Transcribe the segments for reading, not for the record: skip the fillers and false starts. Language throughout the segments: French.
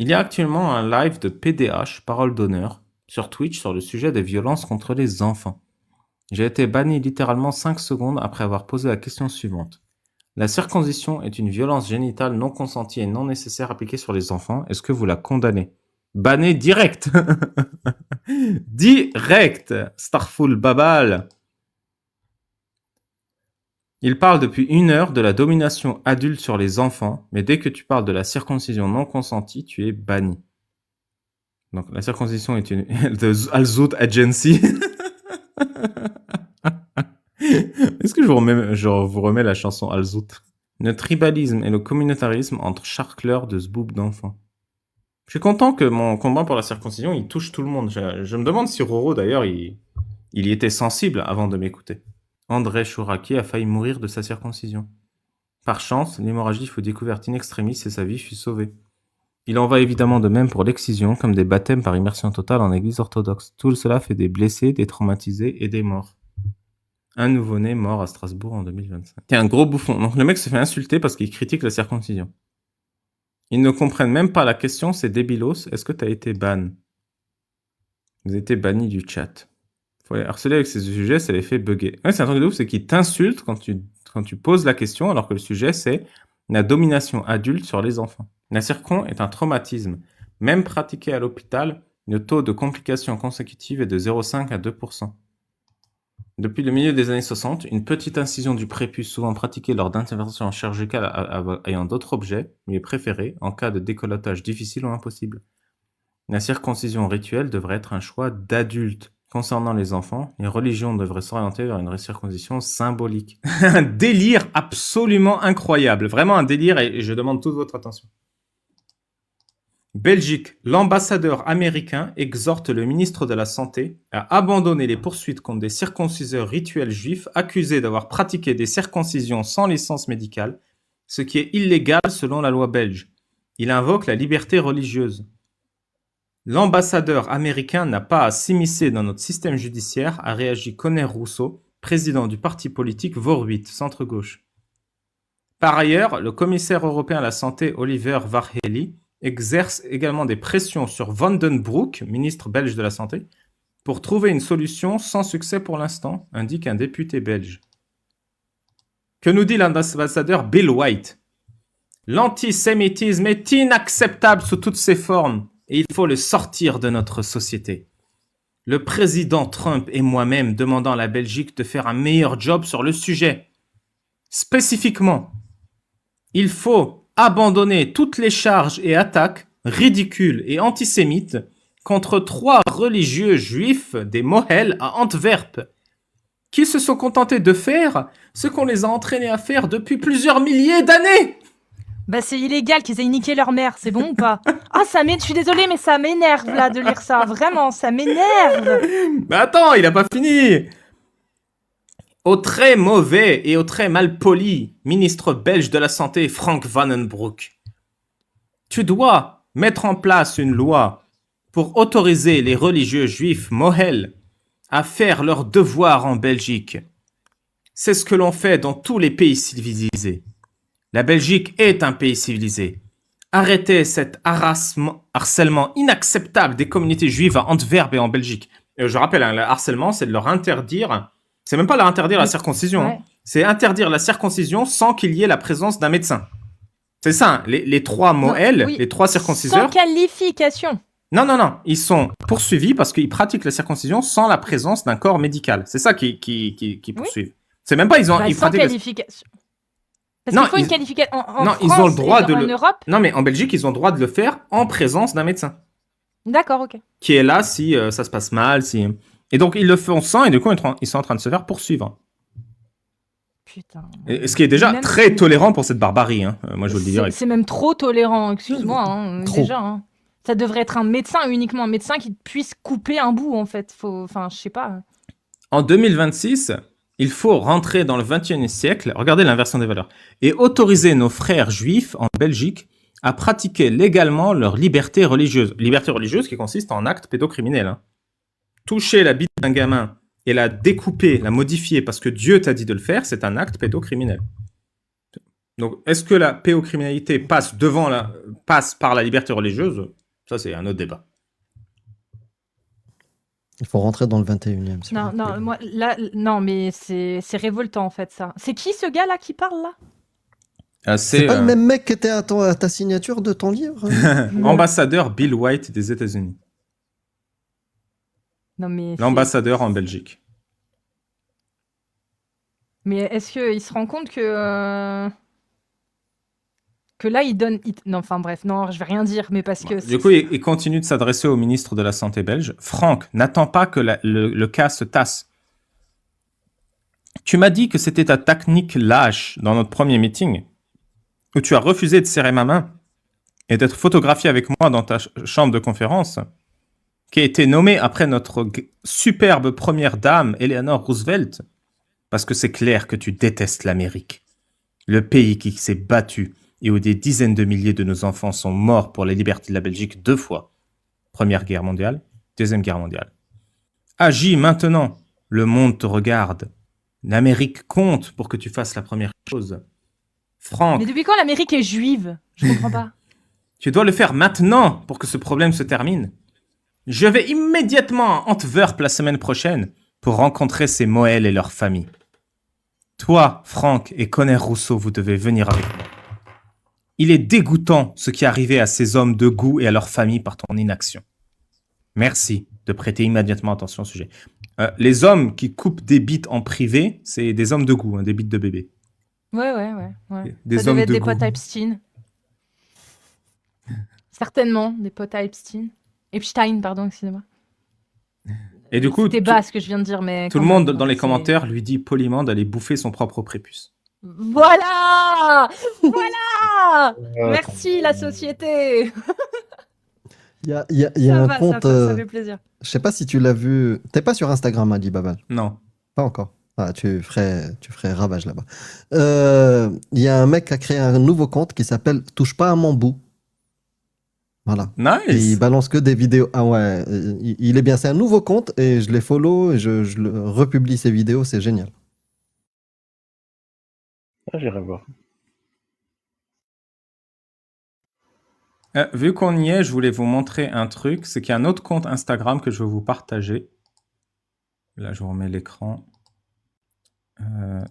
Il y a actuellement un live de PDH, Parole d'honneur, sur Twitch sur le sujet des violences contre les enfants. J'ai été banni littéralement 5 secondes après avoir posé la question suivante. La circoncision est une violence génitale non consentie et non nécessaire appliquée sur les enfants. Est-ce que vous la condamnez? Banné direct. Direct. Starful Babal. Il parle depuis 1 heure de la domination adulte sur les enfants, mais dès que tu parles de la circoncision non consentie, tu es banni. Donc la circoncision est une... The Alzout Agency. Est-ce que je vous remets la chanson Alzout? Le tribalisme et le communautarisme entre charcleurs de zboob d'enfants. Je suis content que mon combat pour la circoncision, il touche tout le monde. Je me demande si Roro, d'ailleurs, il y était sensible avant de m'écouter. André Chouraki a failli mourir de sa circoncision. Par chance, l'hémorragie fut découverte in extremis et sa vie fut sauvée. Il en va évidemment de même pour l'excision, comme des baptêmes par immersion totale en église orthodoxe. Tout cela fait des blessés, des traumatisés et des morts. Un nouveau-né mort à Strasbourg en 2025. T'es un gros bouffon. Donc le mec se fait insulter parce qu'il critique la circoncision. Ils ne comprennent même pas la question, c'est débilos. Est-ce que t'as été ban? Vous avez été banni du chat. Faut les harceler avec ces sujets, ça les fait bugger. Ouais, c'est un truc de ouf, c'est qu'ils t'insultent quand tu poses la question, alors que le sujet c'est la domination adulte sur les enfants. La circon est un traumatisme. Même pratiqué à l'hôpital, le taux de complications consécutives est de 0,5 à 2%. Depuis le milieu des années 60, une petite incision du prépuce souvent pratiquée lors d'interventions chirurgicales ayant d'autres objets, lui est préférée en cas de décolletage difficile ou impossible. La circoncision rituelle devrait être un choix d'adulte. Concernant les enfants, les religions devraient s'orienter vers une circoncision symbolique. Un délire absolument incroyable. Vraiment un délire et je demande toute votre attention. Belgique, l'ambassadeur américain exhorte le ministre de la Santé à abandonner les poursuites contre des circonciseurs rituels juifs accusés d'avoir pratiqué des circoncisions sans licence médicale, ce qui est illégal selon la loi belge. Il invoque la liberté religieuse. L'ambassadeur américain n'a pas à s'immiscer dans notre système judiciaire, a réagi Conner Rousseau, président du parti politique Voor-Wit, centre-gauche. Par ailleurs, le commissaire européen à la santé Oliver Varhelyi exerce également des pressions sur Van den Broek, ministre belge de la Santé, pour trouver une solution sans succès pour l'instant, indique un député belge. Que nous dit l'ambassadeur Bill White? L'antisémitisme est inacceptable sous toutes ses formes et il faut le sortir de notre société. Le président Trump et moi-même demandons à la Belgique de faire un meilleur job sur le sujet. Spécifiquement, il faut abandonner toutes les charges et attaques ridicules et antisémites contre 3 religieux juifs des Mohel à Antwerp, qui se sont contentés de faire ce qu'on les a entraînés à faire depuis plusieurs milliers d'années. Bah c'est illégal qu'ils aient niqué leur mère, c'est bon ou pas? Ah je suis désolée mais ça m'énerve là de lire ça, vraiment ça m'énerve. Mais attends, il a pas fini. Au très mauvais et au très mal poli ministre belge de la Santé Frank Van den Broek. Tu dois mettre en place une loi pour autoriser les religieux juifs Mohel à faire leur devoir en Belgique. C'est ce que l'on fait dans tous les pays civilisés. La Belgique est un pays civilisé. Arrêtez cet harcèlement inacceptable des communautés juives à Antwerp et en Belgique. Et je rappelle, le harcèlement, c'est de leur interdire... C'est même pas leur interdire la circoncision. Ouais. C'est interdire la circoncision sans qu'il y ait la présence d'un médecin. C'est ça, hein, les 3 Mohel, oui, les 3 circonciseurs... Sans qualification. Non. Ils sont poursuivis parce qu'ils pratiquent la circoncision sans la présence d'un corps médical. C'est ça qui poursuivent. Oui. C'est même pas... Ils sans qualification. Parce qu'il faut une qualification. En France, ils ont le droit de en Europe. Non, mais en Belgique, ils ont le droit de le faire en présence d'un médecin. D'accord, ok. Qui est là si ça se passe mal, si... Et donc, ils le font sans, et du coup, ils sont en train de se faire poursuivre. Putain. Et ce qui est déjà même très tolérant pour cette barbarie. Hein. Moi, je vous le dis direct. C'est même trop tolérant, excuse-moi. Hein, trop. Déjà, hein. Ça devrait être un médecin, uniquement un médecin qui puisse couper un bout, en fait. Enfin, je sais pas. En 2026, il faut rentrer dans le 21e siècle, regardez l'inversion des valeurs, et autoriser nos frères juifs en Belgique à pratiquer légalement leur liberté religieuse. Liberté religieuse qui consiste en acte pédocriminel. Hein. Toucher la bite d'un gamin et la découper, la modifier parce que Dieu t'a dit de le faire, c'est un acte pédocriminel. Donc, est-ce que la pédocriminalité passe par la liberté religieuse? Ça, c'est un autre débat. Il faut rentrer dans le 21e. s'il Non, vous plaît. non, moi, là, non, mais c'est révoltant en fait ça. C'est qui ce gars là qui parle là? C'est pas le même mec qui était à ta signature de ton livre ambassadeur Bill White des États-Unis. Non mais. L'ambassadeur en Belgique. Mais est-ce qu'il se rend compte que là il donne. Non, enfin bref, non, je vais rien dire, mais parce que. Du coup, il continue de s'adresser au ministre de la Santé belge. Franck, n'attends pas que le cas se tasse. Tu m'as dit que c'était ta technique lâche dans notre premier meeting, où tu as refusé de serrer ma main et d'être photographié avec moi dans ta chambre de conférence, qui a été nommée après notre superbe première dame, Eleanor Roosevelt, parce que c'est clair que tu détestes l'Amérique, le pays qui s'est battu et où des dizaines de milliers de nos enfants sont morts pour les libertés de la Belgique 2 fois. Première guerre mondiale, Deuxième guerre mondiale. Agis maintenant, le monde te regarde. L'Amérique compte pour que tu fasses la première chose. Franck. Mais depuis quand l'Amérique est juive? Je comprends pas. Tu dois le faire maintenant pour que ce problème se termine. Je vais immédiatement à Antwerp la semaine prochaine pour rencontrer ces Moël et leurs familles. Toi, Franck et Conner Rousseau, vous devez venir avec moi. Il est dégoûtant ce qui est arrivé à ces hommes de goût et à leurs familles par ton inaction. Merci de prêter immédiatement attention au sujet. Les hommes qui coupent des bites en privé, c'est des hommes de goût, hein, des bites de bébé. Ouais. Des Ça hommes devait être de des goût. potes Epstein. Certainement, des potes à Epstein. Epstein, pardon, excusez-moi. Et du coup, C'était bas ce que je viens de dire, mais. tout le monde dans les commentaires lui dit poliment d'aller bouffer son propre prépuce. Voilà. Merci la société. Il y a un compte. Ça fait plaisir. Je sais pas si tu l'as vu. T'es pas sur Instagram, Ali Babal? Non. Pas encore. Ah, tu ferais ravage là-bas. Il y a un mec qui a créé un nouveau compte qui s'appelle Touche pas à mon bout. Voilà. Nice. Et il balance que des vidéos. Ah ouais, il est bien. C'est un nouveau compte et je les follow et je le republie ses vidéos. C'est génial. Ah, j'irai voir. Vu qu'on y est, je voulais vous montrer un truc. C'est qu'il y a un autre compte Instagram que je veux vous partager. Là, je vous remets l'écran.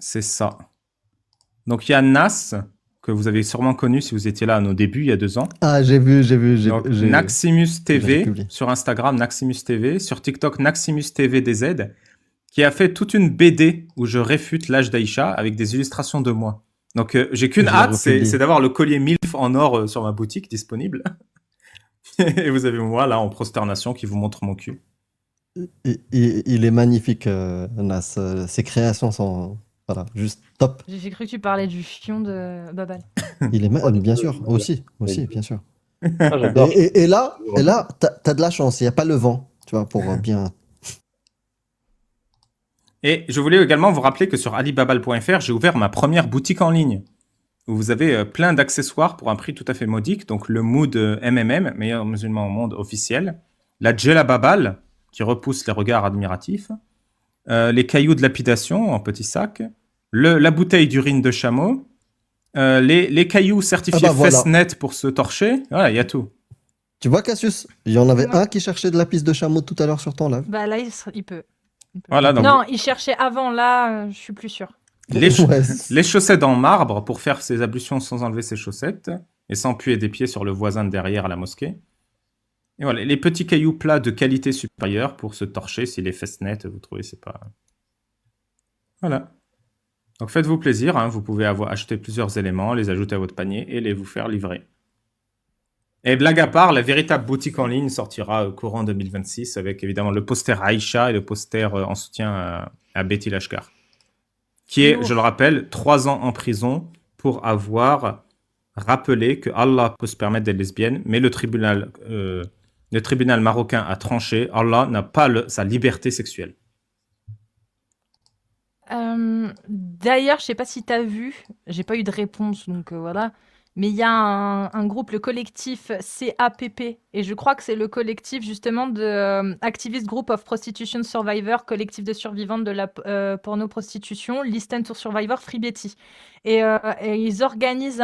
C'est ça. Donc, il y a Nas, que vous avez sûrement connu si vous étiez là à nos débuts, il y a 2 ans. Ah, j'ai vu. Donc, Naximus TV, republié. sur Instagram, Naximus TV, sur TikTok, Naximus TV DZ, qui a fait toute une BD où je réfute l'âge d'Aïcha avec des illustrations de moi. Donc, j'ai qu'une Je l'ai hâte, republié. c'est d'avoir le collier MILF en or sur ma boutique disponible. Et vous avez moi, là, en prosternation, qui vous montre mon cul. Il est magnifique, Nas. Ses créations sont voilà, juste top. J'ai cru que tu parlais du fion de Babal. Il est bien sûr, aussi, bien sûr. Ah, j'adore. Et là, t'as de la chance. Il n'y a pas le vent, tu vois, pour bien. Et je voulais également vous rappeler que sur alibabal.fr, j'ai ouvert ma première boutique en ligne, où vous avez plein d'accessoires pour un prix tout à fait modique. Donc le mood MMM, meilleur musulman au monde officiel, la Djellababal, qui repousse les regards admiratifs, les cailloux de lapidation en petit sac, la bouteille d'urine de chameau, les cailloux certifiés voilà. Festnet pour se torcher. Voilà, il y a tout. Tu vois, Cassius, il y en avait Ouais. un qui cherchait de la piste de chameau tout à l'heure sur ton live. Bah là, il peut. Voilà, donc Non, il cherchait avant, là, je suis plus sûre. Ouais. les chaussettes en marbre pour faire ses ablutions sans enlever ses chaussettes et sans puer des pieds sur le voisin de derrière à la mosquée. Et voilà, les petits cailloux plats de qualité supérieure pour se torcher si les Festnet, vous trouvez, c'est pas... Voilà. Donc faites-vous plaisir, hein, vous pouvez acheter plusieurs éléments, les ajouter à votre panier et les vous faire livrer. Et blague à part, la véritable boutique en ligne sortira courant 2026 avec évidemment le poster Aïcha et le poster en soutien à Betty Lashkar, qui est, je le rappelle, 3 ans en prison pour avoir rappelé que Allah peut se permettre d'être lesbienne, mais le tribunal marocain a tranché, Allah n'a pas sa liberté sexuelle. D'ailleurs, je sais pas si tu as vu, j'ai pas eu de réponse, donc voilà. Mais il y a un groupe, le collectif CAPP, et je crois que c'est le collectif justement de Activist Group of Prostitution Survivor, collectif de survivantes de la porno-prostitution, Listen to Survivor, Free Betty. Et ils organisent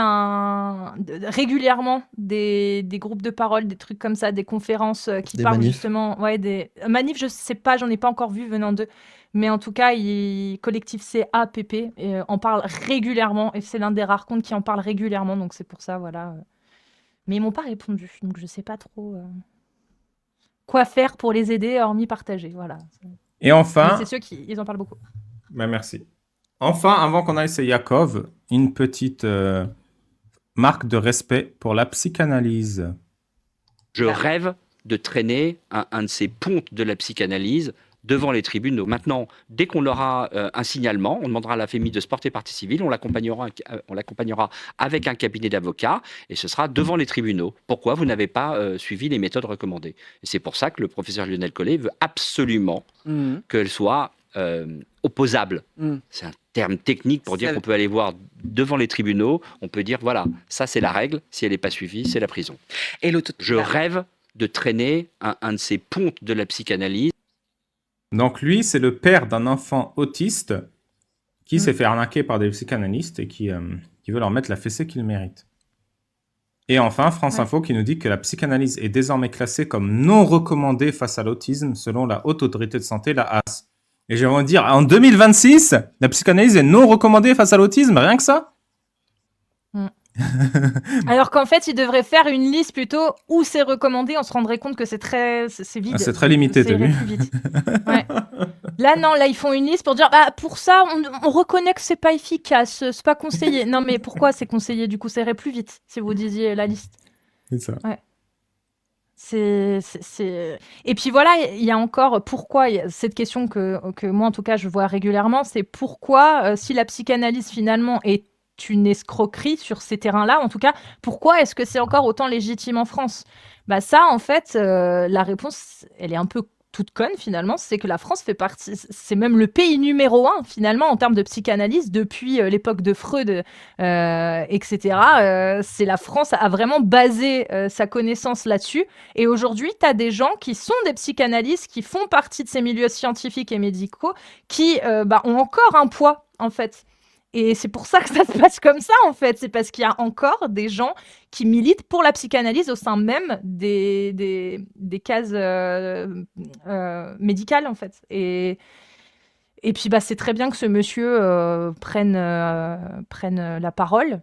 régulièrement des groupes de parole, des trucs comme ça, des conférences qui Des parlent manifs. justement. Ouais, des manifs, je sais pas, j'en ai pas encore vu venant d'eux. Mais en tout cas, collectif CAPP en parle régulièrement. Et c'est l'un des rares comptes qui en parle régulièrement. Donc c'est pour ça, voilà. Mais ils m'ont pas répondu. Donc je sais pas trop quoi faire pour les aider, hormis partager. Voilà. Et Mais enfin, c'est ceux qui ils en parlent beaucoup. ben merci. Enfin, avant qu'on aille chez Yakov, une petite marque de respect pour la psychanalyse. Je rêve de traîner un de ces pontes de la psychanalyse devant les tribunaux. Maintenant, dès qu'on aura un signalement, on demandera à la FEMI de se porter partie civile, on l'accompagnera avec un cabinet d'avocats et ce sera devant les tribunaux. Pourquoi vous n'avez pas suivi les méthodes recommandées? Et c'est pour ça que le professeur Lionel Collet veut absolument qu'elle soit opposable. C'est un terme technique pour dire qu'on peut aller voir devant les tribunaux, on peut dire voilà, ça c'est la règle, si elle n'est pas suivie, c'est la prison. Et Je rêve de traîner un de ces pontes de la psychanalyse. Donc lui, c'est le père d'un enfant autiste qui s'est fait arnaquer par des psychanalystes et qui veut leur mettre la fessée qu'il mérite. Et enfin, France Info qui nous dit que la psychanalyse est désormais classée comme non recommandée face à l'autisme selon la Haute Autorité de Santé, la HAS. Et j'ai envie de dire, en 2026, la psychanalyse est non recommandée face à l'autisme, rien que ça? Alors qu'en fait, ils devraient faire une liste plutôt où c'est recommandé. On se rendrait compte que c'est vide. C'est très limité, t'as vu? Plus vite. Ouais. Là, non, là, ils font une liste pour dire pour ça, on reconnaît que c'est pas efficace, c'est pas conseillé. Non, mais pourquoi c'est conseillé? Du coup, ça irait plus vite si vous disiez la liste. C'est ça. Ouais. Et puis voilà, il y a encore pourquoi cette question que moi, en tout cas, je vois régulièrement, c'est pourquoi, si la psychanalyse finalement est une escroquerie sur ces terrains-là, en tout cas, pourquoi est-ce que c'est encore autant légitime en France? Bah ça, en fait, la réponse, elle est un peu toute conne finalement, c'est que la France fait partie, c'est même le pays numéro 1 finalement en termes de psychanalyse depuis l'époque de Freud, etc. C'est la France a vraiment basé sa connaissance là-dessus. Et aujourd'hui, tu as des gens qui sont des psychanalystes, qui font partie de ces milieux scientifiques et médicaux, qui ont encore un poids en fait. Et c'est pour ça que ça se passe comme ça, en fait. C'est parce qu'il y a encore des gens qui militent pour la psychanalyse au sein même des cases médicales, en fait. Et puis, c'est très bien que ce monsieur prenne la parole,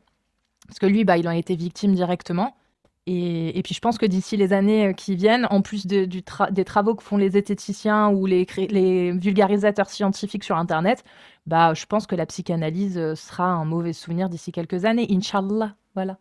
parce que lui, il en a été victime directement. Et puis, je pense que d'ici les années qui viennent, en plus des travaux que font les zététiciens ou les vulgarisateurs scientifiques sur Internet, je pense que la psychanalyse sera un mauvais souvenir d'ici quelques années, Inch'Allah. Voilà.